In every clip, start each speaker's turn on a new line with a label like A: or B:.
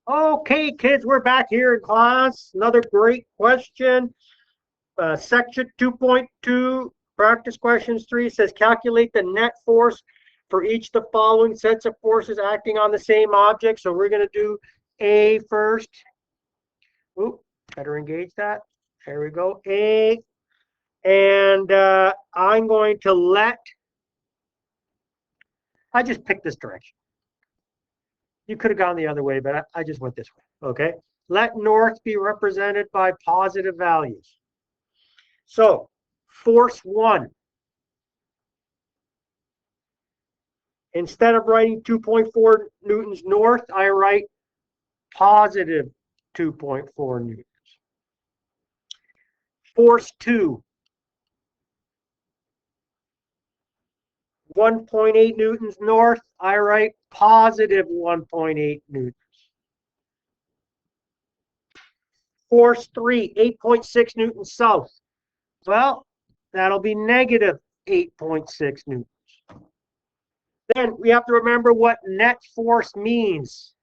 A: Okay, kids, we're back here in class. Another great question. Section 2.2, practice questions 3 says calculate the net force for each of the following sets of forces acting on the same object. So we're going to do A first. Oop, better engage that. There we go. A. And I'm going to I just picked this direction. You could have gone the other way, but I just went this way, okay? Let north be represented by positive values. So, force 1. Instead of writing 2.4 newtons north, I write positive 2.4 newtons. Force 2. 1.8 newtons north, I write positive 1.8 newtons. Force 3, 8.6 newtons south. Well, that'll be negative 8.6 newtons. Then we have to remember what net force means.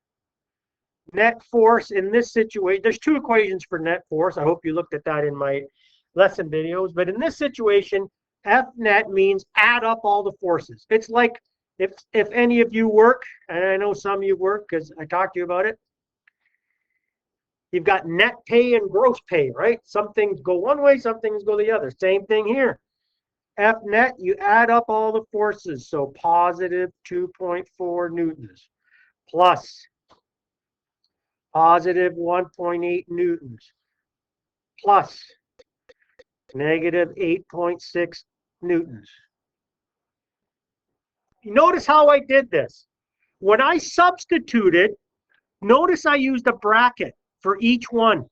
A: Net force in this situation, there's 2 equations for net force. I hope you looked at that in my lesson videos. But in this situation, F net means add up all the forces. It's like if any of you work, and I know some of you work because I talked to you about it, you've got net pay and gross pay, right? Some things go one way, some things go the other. Same thing here. F net, you add up all the forces. So positive 2.4 newtons plus positive 1.8 newtons plus negative 8.6 newtons. Notice how I did this. When I substituted, notice I used a bracket for each one.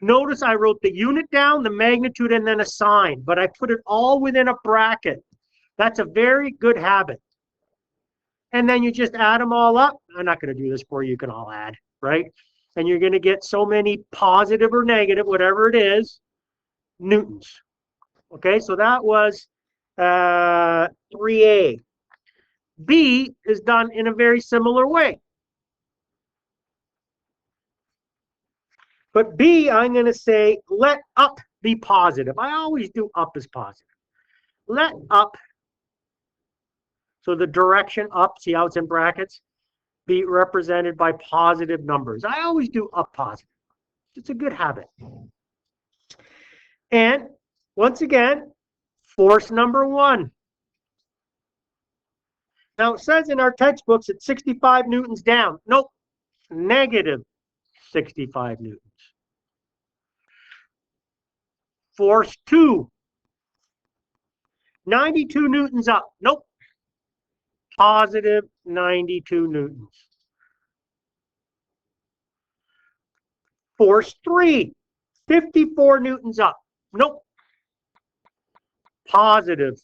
A: Notice I wrote the unit down, the magnitude, and then a sign, but I put it all within a bracket. That's a very good habit. And then you just add them all up. I'm not going to do this for you. You can all add, right? And you're going to get so many positive or negative, whatever it is, newtons. Okay, so that was 3A. B is done in a very similar way. But B, I'm going to say, let up be positive. I always do up as positive. Let up, so the direction up, see how it's in brackets, be represented by positive numbers. I always do up positive. It's a good habit. And once again, force number 1. Now, it says in our textbooks it's 65 newtons down. Nope, negative 65 newtons. Force 2, 92 newtons up. Nope, positive 92 newtons. Force 3, 54 newtons up. Nope, positive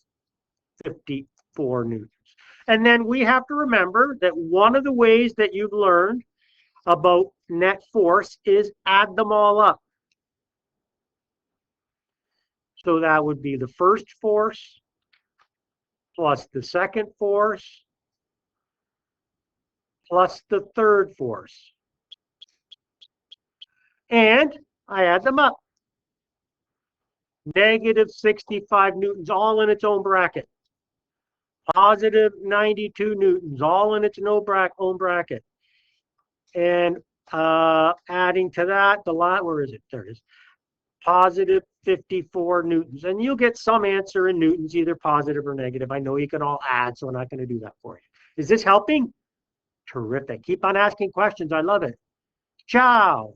A: 54 newtons. And then we have to remember that one of the ways that you've learned about net force is add them all up. So that would be the first force plus the second force plus the third force. And I add them up. Negative 65 newtons, all in its own bracket. Positive 92 newtons, all in its own bracket. And adding to that, the line, where is it? There it is. Positive 54 newtons. And you'll get some answer in newtons, either positive or negative. I know you can all add, so I'm not going to do that for you. Is this helping? Terrific. Keep on asking questions. I love it. Ciao.